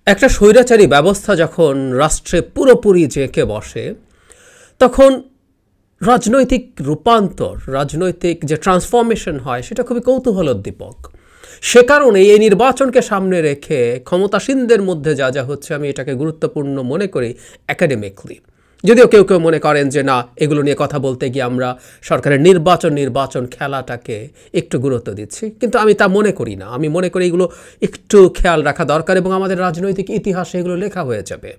একটা স্বৈরাচারী ব্যবস্থা যখন রাষ্ট্রে পুরোপুরি জেঁকে বসে, তখন রাজনৈতিক রূপান্তর, রাজনৈতিক যে ট্রান্সফরমেশন হয়, সেটা খুবই কৌতূহলোদ্দীপক। সে কারণে এই নির্বাচনকে সামনে রেখে ক্ষমতাসীনদের মধ্যে যা যা হচ্ছে, আমি এটাকে গুরুত্বপূর্ণ মনে করি একাডেমিকলি। যদিও কেউ কেউ মনে করেন যে না, এগুলো নিয়ে কথা বলতে গিয়ে আমরা সরকারের নির্বাচন খেলাটাকে একটু গুরুত্ব দিচ্ছি, কিন্তু আমি তা মনে করি না। আমি মনে করি এগুলো একটু খেয়াল রাখা দরকার এবং আমাদের রাজনৈতিক ইতিহাসে এগুলো লেখা হয়ে যাবে।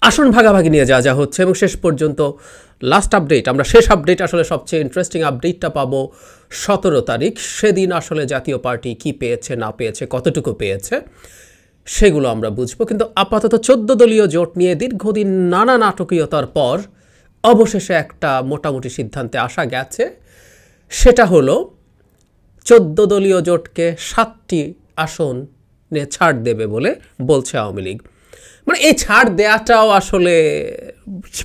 আসন ভাগাভাগি নিয়ে যা যা হচ্ছে এবং শেষ পর্যন্ত লাস্ট আপডেট, আমরা শেষ আপডেট, আসলে সবচেয়ে ইন্টারেস্টিং আপডেটটা পাবো 17 তারিখ। সেদিন আসলে জাতীয় পার্টি কি পেয়েছে না পেয়েছে, কতটুকু পেয়েছে, সেগুলো আমরা বুঝবো। কিন্তু আপাতত 14 দলীয় জোট নিয়ে দীর্ঘদিন নানা নাটকীয়তার পর অবশেষে একটা মোটামুটি সিদ্ধান্তে আসা গেছে। সেটা হলো 14 দলীয় জোটকে 7টি আসন নিয়ে ছাড় দেবে বলে বলছে আওয়ামী লীগ। মানে এই ছাড় দেয়াটাও আসলে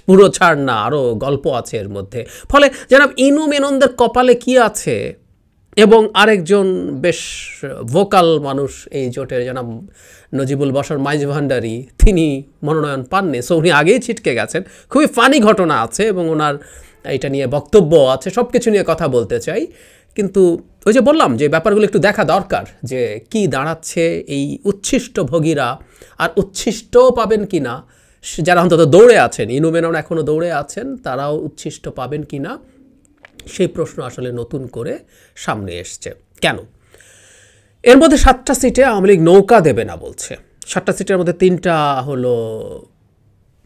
পুরো ছাড় না, আরও গল্প আছে এর মধ্যে। ফলে জনাব ইনু মেননদের কপালে কি আছে, এবং আরেকজন বেশ ভোকাল মানুষ এই জোটের জনাব নজিবুল বশর মাইজ ভান্ডারি, তিনি মনোনয়ন পাননি, সো উনি আগেই ছিটকে গেছেন। খুবই ফানি ঘটনা আছে এবং ওনার এটা নিয়ে বক্তব্য আছে, সব কিছু নিয়ে কথা বলতে চাই। কিন্তু ওই যে বললাম যে ব্যাপারগুলো একটু দেখা দরকার, যে কি দাঁড়াচ্ছে এই উচ্ছিষ্ট ভোগীরা, আর উচ্ছিষ্টও পাবেন কি না, যারা অন্তত দৌড়ে আছেন, ইনু মেনন এখনও দৌড়ে আছেন, তারাও উচ্ছিষ্ট পাবেন কি না, সেই প্রশ্ন আসলে নতুন করে সামনে এসছে। কেন? এর মধ্যে 7টা সিটে আওয়ামী লীগ নৌকা দেবে না বলছে। 7টা সিটের মধ্যে 3টা হলো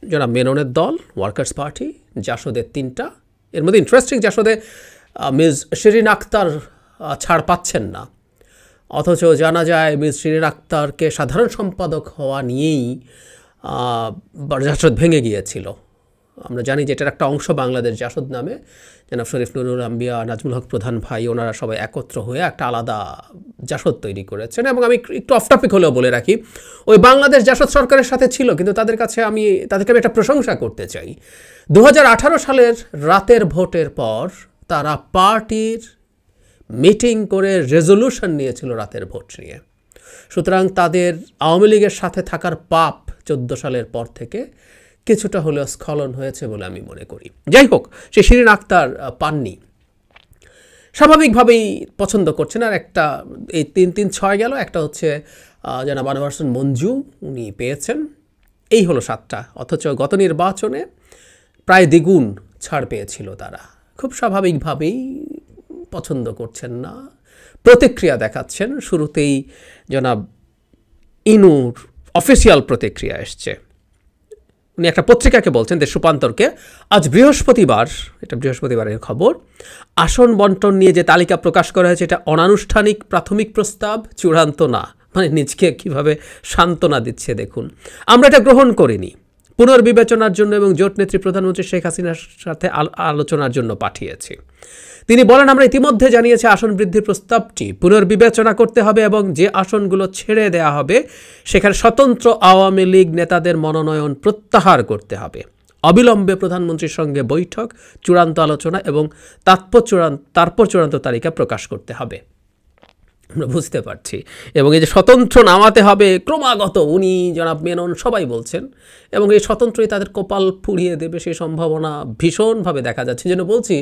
জনাব মেননের দল, ওয়ার্কার্স পার্টি, জাসদের 3টা। এর মধ্যে ইন্টারেস্টিং, জাসদে মিস শিরিন আক্তার ছাড় পাচ্ছেন না, অথচ জানা যায় মিস শিরিন আক্তারকে সাধারণ সম্পাদক হওয়া নিয়েই জাসদ ভেঙে গিয়েছিল। আমরা জানি যে এটার একটা অংশ বাংলাদেশ জাসদ নামে, জনাব শরীফ নুরুল আম্বিয়া, নাজমুল হক প্রধান ভাই, ওনারা সবাই একত্র হয়ে একটা আলাদা জাসদ তৈরি করেছেন। এবং আমি একটু অফ টপিক হলেও বলে রাখি, ওই বাংলাদেশ জাসদ সরকারের সাথে ছিল, কিন্তু তাদেরকে আমি একটা প্রশংসা করতে চাই। 2018 সালের রাতের ভোটের পর তারা পার্টির মিটিং করে রেজলিউশন নিয়েছিল রাতের ভোট নিয়ে। সুতরাং তাদের আওয়ামী লীগের সাথে থাকার পাপ 14 সালের পর থেকে কিছুটা হলেও স্খলন হয়েছে বলে আমি মনে করি। যাই হোক, সে শিরিন আক্তার পাননি, স্বাভাবিকভাবেই পছন্দ করছেন। আর একটা এই 3-3-6 গেল, একটা হচ্ছে জনাব আনোয়ার হোসেন মঞ্জু, উনি পেয়েছেন। এই হলো 7টা, অথচ গত নির্বাচনে প্রায় দ্বিগুণ ছাড় পেয়েছিল তারা। খুব স্বাভাবিকভাবেই পছন্দ করছেন না, প্রতিক্রিয়া দেখাচ্ছেন। শুরুতেই জনাব ইনুর অফিসিয়াল প্রতিক্রিয়া এসছে। উনি একটা পত্রিকাকে বলছেন, দেশ রূপান্তরকে, আজ বৃহস্পতিবার, এটা বৃহস্পতিবারের খবর, আসন বন্টন নিয়ে যে তালিকা প্রকাশ করা হয়েছে এটা অনানুষ্ঠানিক প্রাথমিক প্রস্তাব, চূড়ান্ত না। মানে নিজকে কিভাবে সান্ত্বনা দিচ্ছে দেখুন। আমরা এটা গ্রহণ করিনি, পুনর্বিবেচনার জন্য এবং জোট নেত্রী প্রধানমন্ত্রী শেখ হাসিনার সাথে আলোচনার জন্য পাঠিয়েছি। তিনি বলেন, আমরা ইতিমধ্যে জানিয়েছি আসন বৃদ্ধির প্রস্তাবটি পুনর্বিবেচনা করতে হবে এবং যে আসনগুলো ছেড়ে দেয়া হবে সেখানে স্বতন্ত্র আওয়ামী লীগ নেতাদের মনোনয়ন প্রত্যাহার করতে হবে। অবিলম্বে প্রধানমন্ত্রীর সঙ্গে বৈঠক, চূড়ান্ত আলোচনা এবং তারপর চূড়ান্ত তালিকা প্রকাশ করতে হবে। আমরা বুঝতে পারছি। এবং এই যে স্বতন্ত্র নামাতে হবে ক্রমাগত, উনি জনাব মেনন সবাই বলছেন, এবং এই স্বতন্ত্রই তাদের কপাল পুড়িয়ে দেবে সেই সম্ভাবনা ভীষণভাবে দেখা যাচ্ছে। যেন বলছি,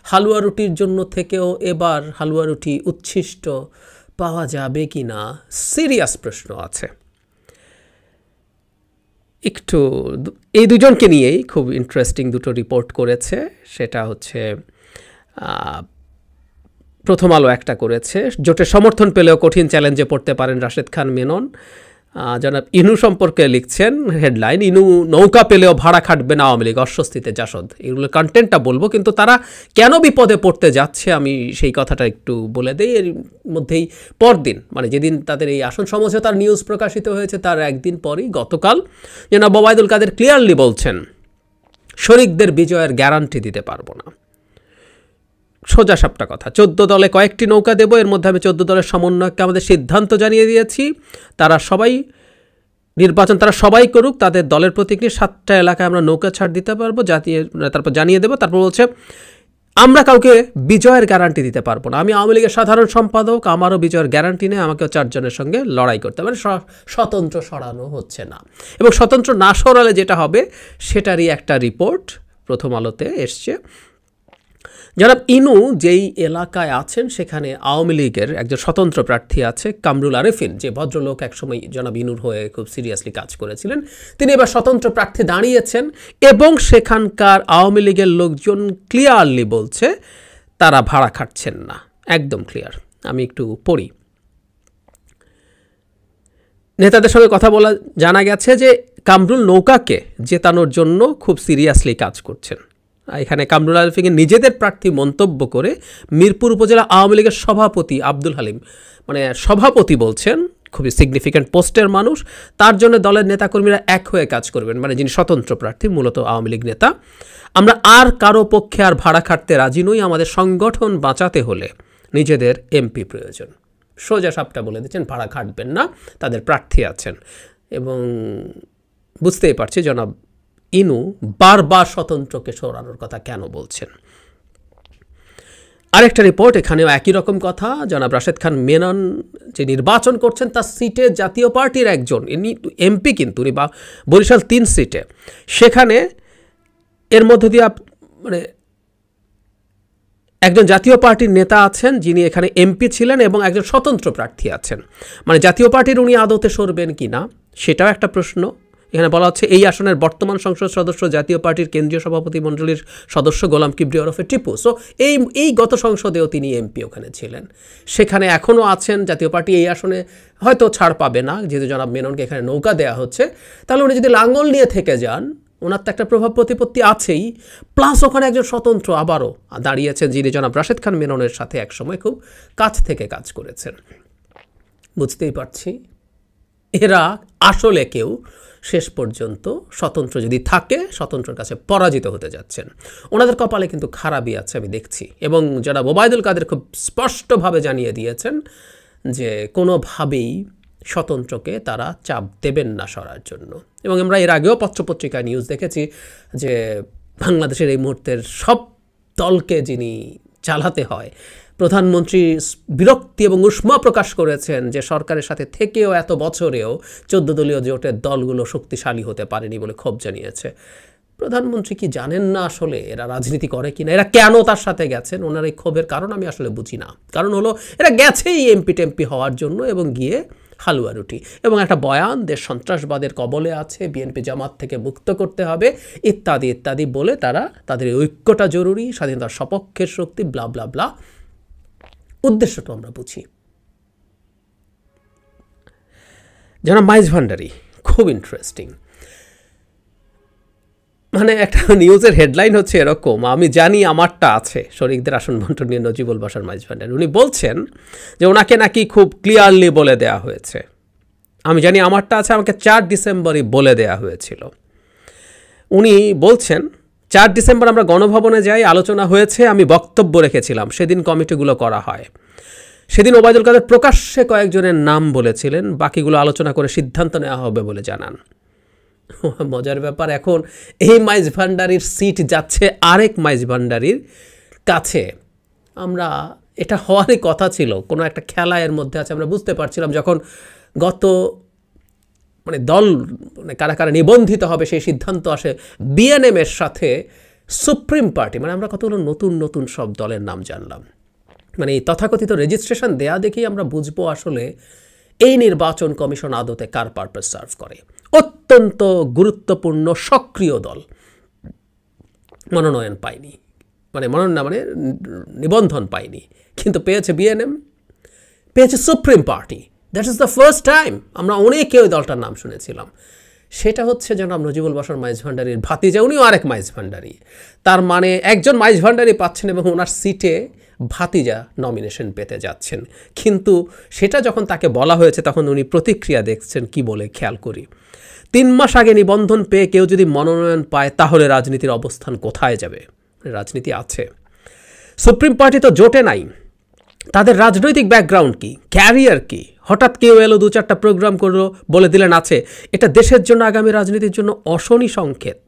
হালুয়া রুটির জন্য থেকেও এবার হালুয়া রুটি উচ্ছিষ্ট পাওয়া যাবে কি না, সিরিয়াস প্রশ্ন আছে। একটু এই দুজনকে নিয়েই খুব ইন্টারেস্টিং দুটো রিপোর্ট করেছে। সেটা হচ্ছে প্রথম আলো একটা করেছে, জোটের সমর্থন পেলেও কঠিন চ্যালেঞ্জে পড়তে পারেন রাশেদ খান মেনন। জনাব ইনু সম্পর্কে লিখছেন হেডলাইন, ইনু নৌকা পেলেও ভাড়া খাটবে না আওয়ামী লীগ, অস্বস্তিতে জাসদ। এগুলো কন্টেন্টটা বলবো, কিন্তু তারা কেন বিপদে পড়তে যাচ্ছে আমি সেই কথাটা একটু বলে দিই। এর মধ্যেই পরদিন, মানে যেদিন তাদের এই আসন সমঝোতার নিউজ প্রকাশিত হয়েছে তার একদিন পরই গতকাল জনাব ওবায়দুল কাদের ক্লিয়ারলি বলছেন, শরিকদের বিজয়ের গ্যারান্টি দিতে পারবো না। সোজা সাপটা কথা, 14 দলে কয়েকটি নৌকা দেব, এর মধ্যে আমি 14 দলের সমন্বয়ককে আমাদের সিদ্ধান্ত জানিয়ে দিয়েছি, তারা সবাই করুক, তাদের দলের প্রতীক নিয়ে 7টা এলাকায় আমরা নৌকা ছাড় দিতে পারবো, তারপর জানিয়ে দেব। তারপর বলছে আমরা কাউকে বিজয়ের গ্যারান্টি দিতে পারবো না। আমি আওয়ামী লীগের সাধারণ সম্পাদক, আমারও বিজয়ের গ্যারান্টি নেই, আমাকেও 4 জনের সঙ্গে লড়াই করতে হবে। স্বতন্ত্র সরানো হচ্ছে না, এবং স্বতন্ত্র না সরালে যেটা হবে সেটারই একটা রিপোর্ট প্রথম আলোতে এসছে। জনাব ইনু যেই এলাকায় আছেন সেখানে আওয়ামী লীগের একজন স্বতন্ত্র প্রার্থী আছে, কামরুল আরেফিন, যে ভদ্রলোক একসময় জনাব ইনুর হয়ে খুব সিরিয়াসলি কাজ করেছিলেন, তিনি এবার স্বতন্ত্র প্রার্থী দাঁড়িয়েছেন, এবং সেখানকার আওয়ামী লীগের লোকজন ক্লিয়ারলি বলছে তারা ভাড়া খাটছেন না, একদম ক্লিয়ার। আমি একটু পড়ি। নেতাদের সঙ্গে কথা বলা জানা গেছে যে কামরুল নৌকাকে জেতানোর জন্য খুব সিরিয়াসলি কাজ করছেন। এখানে কামরুল আরেফিনকে নিজেদের প্রার্থী মন্তব্য করে মিরপুর উপজেলা আওয়ামী লীগের সভাপতি আব্দুল হালিম, মানে সভাপতি বলছেন, খুবই সিগনিফিক্যান্ট পোস্টের মানুষ, তার জন্য দলের নেতাকর্মীরা এক হয়ে কাজ করবেন, মানে যিনি স্বতন্ত্র প্রার্থী, মূলত আওয়ামী লীগ নেতা। আমরা আর কারো পক্ষে আর ভাড়া খাটতে রাজি নই, আমাদের সংগঠন বাঁচাতে হলে নিজেদের এমপি প্রয়োজন। সোজা সাপটা বলে দিচ্ছেন, ভাড়া খাটবেন না, তাদের প্রার্থী আছেন। এবং বুঝতেই পারছি জনাব ইনু বারবার স্বতন্ত্রকে সরানোর কথা কেন বলছেন। আরেকটা রিপোর্ট, এখানেও একই রকম কথা। জনাব রাশেদ খান মেনন যে নির্বাচন করছেন তার সিটে জাতীয় পার্টির একজন, ইনি এমপি কিন্তু, উনি বরিশাল 3 সিটে, সেখানে এর মধ্য দিয়ে মানে একজন জাতীয় পার্টির নেতা আছেন যিনি এখানে এমপি ছিলেন, এবং একজন স্বতন্ত্র প্রার্থী আছেন। মানে জাতীয় পার্টির উনি আদতে সরবেন কি না সেটাও একটা প্রশ্ন। এখানে বলা হচ্ছে এই আসনের বর্তমান সংসদ সদস্য জাতীয় পার্টির কেন্দ্রীয় সভাপতি মণ্ডলীর সদস্য গোলাম কিবরিয়া ওরফে টিপু। সো এই গত সংসদেও তিনি এমপি ওখানে ছিলেন, সেখানে এখনও আছেন। জাতীয় পার্টি এই আসনে হয়তো ছাড় পাবে না, যেহেতু জনাব মেননকে এখানে নৌকা দেওয়া হচ্ছে। তাহলে উনি যদি লাঙ্গল নিয়ে থেকে যান, ওনার তো একটা প্রভাব প্রতিপত্তি আছেই, প্লাস ওখানে একজন স্বতন্ত্র আবারও দাঁড়িয়েছেন যিনি জনাব রাশেদ খান মেননের সাথে একসময় খুব কাছ থেকে কাজ করেছেন। বুঝতেই পারছি এরা আসলে কেউ শেষ পর্যন্ত স্বতন্ত্র যদি থাকে, স্বতন্ত্রের কাছে পরাজিত হতে যাচ্ছেন। ওনাদের কপালে কিন্তু খারাপই আছে, আমি দেখছি। এবং জনাব ওবায়দুল কাদের খুব স্পষ্টভাবে জানিয়ে দিয়েছেন যে কোনোভাবেই স্বতন্ত্রকে তারা চাপ দেবেন না সরার জন্য। এবং আমরা এর আগেও পত্রপত্রিকায় নিউজ দেখেছি যে বাংলাদেশের এই মুহূর্তের সব দলকে যিনি চালাতে হয়, প্রধানমন্ত্রী বিরক্তি এবং উষ্মা প্রকাশ করেছেন যে সরকারের সাথে থেকেও এত বছরেও 14 দলীয় জোটের দলগুলো শক্তিশালী হতে পারেনি বলে ক্ষোভ জানিয়েছে। প্রধানমন্ত্রী কি জানেন না আসলে এরা রাজনীতি করে কিনা, এরা কেন তার সাথে গেছেন? ওনার এই ক্ষোভের কারণ আমি আসলে বুঝি না। কারণ হলো এরা গেছেই এমপি টেমপি হওয়ার জন্য, এবং গিয়ে হালুয়া রুটি এবং একটা বয়ান, দেশ সন্ত্রাসবাদের কবলে আছে, বিএনপি জামাত থেকে মুক্ত করতে হবে ইত্যাদি ইত্যাদি বলে তারা তাদের ঐক্যটা জরুরি, স্বাধীনতার সপক্ষের শক্তি, ব্লা ব্লা ব্লা। উদ্দেশ্যটা আমরা বুঝি। জনাব মাইজ ভান্ডারী খুব ইন্টারেস্টিং। মানে একটা নিউজের হেডলাইন হচ্ছে এরকম, আমি জানি আমারটা আছে, শরিকদের আসন বন্টন নিয়ে নজিবুল বাসার মাইজ ভান্ডারী। উনি বলছেন যে ওনাকে নাকি খুব ক্লিয়ারলি বলে দেয়া হয়েছে, আমি জানি আমারটা আছে, আমাকে 4 ডিসেম্বরই বলে দেয়া হয়েছিল। উনি বলছেন 4 ডিসেম্বর আমরা গণভবনে যাই, আলোচনা হয়েছে, আমি বক্তব্য রেখেছিলাম, সেদিন কমিটিগুলো করা হয়। সেদিন ওবায়দুল কাদের প্রকাশ্যে কয়েকজনের নাম বলেছিলেন, বাকিগুলো আলোচনা করে সিদ্ধান্ত নেওয়া হবে বলে জানান। মজার ব্যাপার, এখন এই মাইজ ভান্ডারীর সিট যাচ্ছে আরেক মাইজ ভান্ডারীর কাছে। আমরা এটা হওয়ারই কথা ছিল, কোনো একটা খেলা এর মধ্যে আছে। আমরা বুঝতে পারছিলাম যখন গত মানে দল মানে কারা কারা নিবন্ধিত হবে সেই সিদ্ধান্ত আসে বিএনএম এর সাথে সুপ্রিম পার্টি, মানে আমরা কতগুলো নতুন নতুন সব দলের নাম জানলাম। মানে এই তথাকথিত রেজিস্ট্রেশন দেয়া দেখেই আমরা বুঝবো আসলে এই নির্বাচন কমিশন আদতে কার পারপাস সার্ভ করে। অত্যন্ত গুরুত্বপূর্ণ সক্রিয় দল মনোনয়ন পায়নি, মানে নিবন্ধন পায়নি, কিন্তু পেয়েছে বিএনএম, পেয়েছে supreme party. That is the first time. আমরা অনেকে ওই দলটার নাম শুনেছিলাম। সেটা হচ্ছে জনাব নজিবুল বাসার মাইজ ভান্ডারীর ভাতিজা, উনিও আরেক মাইজ ভান্ডারী। তার মানে একজন মাইজ ভান্ডারী পাচ্ছেন এবং ওনার সিটে ভাতিজা নমিনেশন পেতে যাচ্ছেন। কিন্তু সেটা যখন তাকে বলা হয়েছে তখন উনি প্রতিক্রিয়া দেখছেন কি বলে, খেয়াল করি। 3 মাস আগে নিবন্ধন পেয়ে কেউ যদি মনোনয়ন পায় তাহলে রাজনীতির অবস্থান কোথায় যাবে? রাজনীতি আছে, সুপ্রিম পার্টি তো জোটে নাই, তাদের রাজনৈতিক ব্যাকগ্রাউন্ড কি, ক্যারিয়ার কি? হঠাৎ কেউ এলো 2-4টা প্রোগ্রাম করলো, বলে দিলেন আছে। এটা দেশের জন্য, আগামী রাজনীতির জন্য অশনি সংকেত।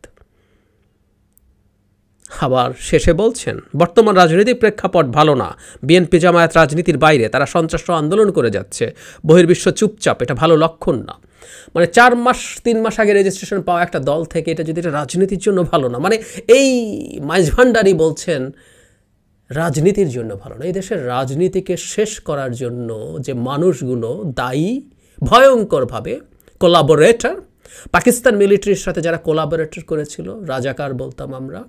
আবার শেষে বলছেন, বর্তমান রাজনৈতিক প্রেক্ষাপট ভালো না, বিএনপি জামায়াত রাজনীতির বাইরে, তারা সন্ত্রাস আন্দোলন করে যাচ্ছে, বহির্বিশ্ব চুপচাপ, এটা ভালো লক্ষণ না। মানে 4 মাস 3 মাস আগে রেজিস্ট্রেশন পাওয়া একটা দল থেকে এটা যদি এটা রাজনীতির জন্য ভালো না, মানে এই মাইজভান্ডারি বলছেন রাজনীতির জন্য ভালো না। এই দেশের রাজনীতিকে শেষ করার জন্য যে মানুষগুলো দায়ী, ভয়ঙ্করভাবে কোলাবোরেটর, পাকিস্তান মিলিটারির সাথে যারা কোলাবোরেটর করেছিল, রাজাকার বলতাম আমরা,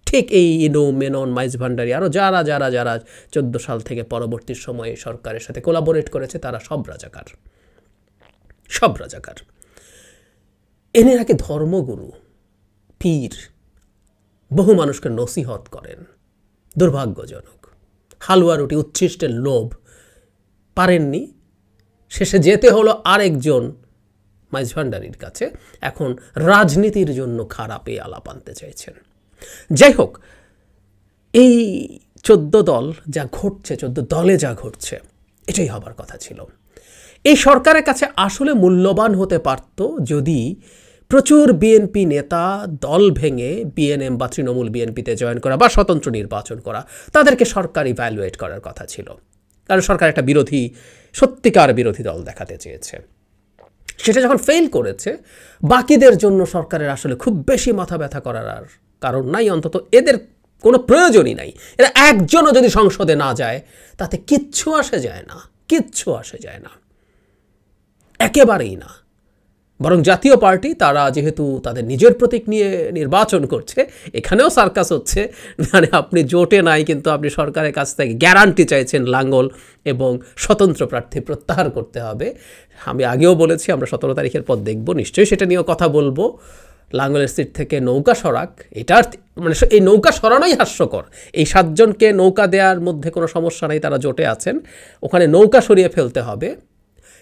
ঠিক এই ইনো মেনন মাইজভান্ডারি আরও যারা যারা যারা 14 সাল থেকে পরবর্তী সময়ে সরকারের সাথে কোলাবোরেট করেছে, তারা সব রাজাকার, সব রাজাকার। এনে নাকি ধর্মগুরু, পীর, বহু মানুষকে নসিহত করেন। দুর্ভাগ্যজনক। হালুয়া রুটি, উচ্ছিষ্টের লোভ, পারেননি, শেষে যেতে হলো আরেকজন মাইজভান্ডারির কাছে। এখন রাজনীতির জন্য খারাপ এই আলাপ আনতে চাইছেন। যাই হোক, এই 14 দল যা ঘটছে, 14 দলে যা ঘটছে, এটাই হবার কথা ছিল। এই সরকারের কাছে আসলে মূল্যবান হতে পারত যদি প্রচুর বিএনপি নেতা দল ভেঙে বিএনএম বা তৃণমূল বিএনপিতে জয়েন করা বা স্বতন্ত্র নির্বাচন করা, তাদেরকে সরকার ইভ্যালুয়েট করার কথা ছিল। কারণ সরকার একটা বিরোধী, সত্যিকার বিরোধী দল দেখাতে চেয়েছে। সেটা যখন ফেল করেছে, বাকিদের জন্য সরকারের আসলে খুব বেশি মাথা ব্যথা করার আর কারণ নাই, অন্তত এদের কোনো প্রয়োজনই নাই। এরা একজনও যদি সংসদে না যায় তাতে কিচ্ছু আসে যায় না, কিচ্ছু আসে যায় না, একেবারেই না। বরং জাতীয় পার্টি তারা যেহেতু তাদের নিজের প্রতীক নিয়ে নির্বাচন করছে, এখানেও সার্কাস হচ্ছে। মানে আপনি জোটে নাই, কিন্তু আপনি সরকারের কাছ থেকে গ্যারান্টি চাইছেন লাঙ্গল এবং স্বতন্ত্র প্রার্থী প্রত্যাহার করতে হবে। আমি আগেও বলেছি আমরা 17 তারিখের পর দেখব, নিশ্চয়ই সেটা নিয়েও কথা বলবো। লাঙ্গলের সিট থেকে নৌকা সরাক, এটার মানে এই নৌকা সরানোই হাস্যকর। এই 7 জনকে নৌকা দেওয়ার মধ্যে কোনো সমস্যা নেই, তারা জোটে আছেন, ওখানে নৌকা সরিয়ে ফেলতে হবে,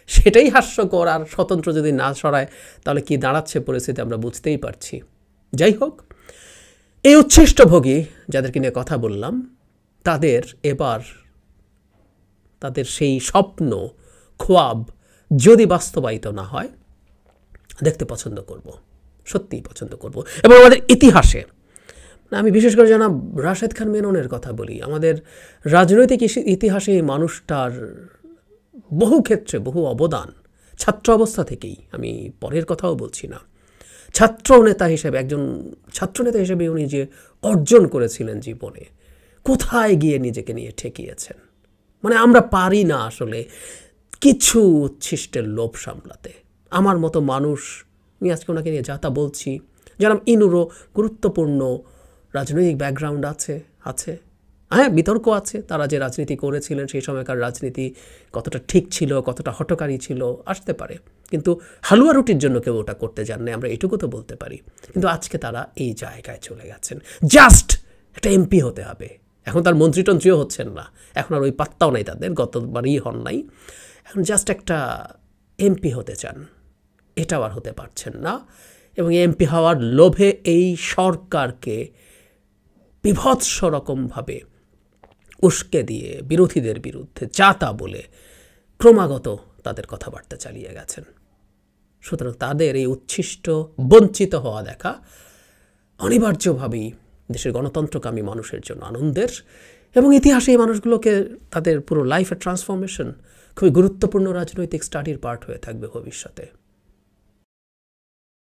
সেটাই হাস্যকর। আর স্বতন্ত্র যদি না সরায় তাহলে কি দাঁড়াচ্ছে পরিস্থিতি আমরা বুঝতেই পারছি। যাই হোক, এই উচ্ছিষ্টভোগী যাদেরকে নিয়ে কথা বললাম, তাদের এবার তাদের সেই স্বপ্ন, খোয়াব যদি বাস্তবায়িত না হয়, দেখতে পছন্দ করব, সত্যিই পছন্দ করব। এবং আমাদের ইতিহাসে, আমি বিশেষ করে জানাব রাশেদ খান মেননের কথা বলি, আমাদের রাজনৈতিক ইতিহাসে এই মানুষটার বহু ক্ষেত্রে বহু অবদান, ছাত্র অবস্থা থেকেই, আমি পরের কথাও বলছি না, ছাত্রনেতা হিসেবে, একজন ছাত্রনেতা হিসেবে উনি যে অর্জন করেছিলেন জীবনে, কোথায় গিয়ে নিজেকে নিয়ে ঠেকিয়েছেন। মানে আমরা পারি না আসলে কিছু উচ্ছিষ্টের লোভ সামলাতে। আমার মতো মানুষ, আমি আজকে ওনাকে নিয়ে যা তা বলছি, যেন ইনুরও গুরুত্বপূর্ণ রাজনৈতিক ব্যাকগ্রাউন্ড আছে, হ্যাঁ, বিতর্ক আছে, তারা যে রাজনীতি করেছিলেন সেই সময়কার রাজনীতি কতটা ঠিক ছিল, কতটা হঠকারী ছিল, আসতে পারে। কিন্তু হালুয়া রুটির জন্য কেউ ওটা করতে জান না, আমরা এটুকু তো বলতে পারি। কিন্তু আজকে তারা এই জায়গায় চলে গেছেন, জাস্ট একটা এমপি হতে হবে। এখন তার মন্ত্রীটন্ত্রীও হচ্ছেন না, এখন আর ওই পাত্তাও নাই তাদের, গতবারই হন নাই। এখন জাস্ট একটা এমপি হতে চান, এটাও আর হতে পারছেন না। এবং এমপি হওয়ার লোভে এই সরকারকে বিভৎস রকমভাবে উস্কে দিয়ে বিরোধীদের বিরুদ্ধে যা তা বলে ক্রমাগত তাদের কথাবার্তা চালিয়ে গেছেন। সুতরাং তাদের এই উচ্ছিষ্ট বঞ্চিত হওয়া দেখা অনিবার্যভাবেই দেশের গণতন্ত্রকামী মানুষের জন্য আনন্দের, এবং ইতিহাসে এই মানুষগুলোকে তাদের পুরো লাইফের ট্রান্সফরমেশন খুবই গুরুত্বপূর্ণ রাজনৈতিক স্টাডির পার্ট হয়ে থাকবে ভবিষ্যতে।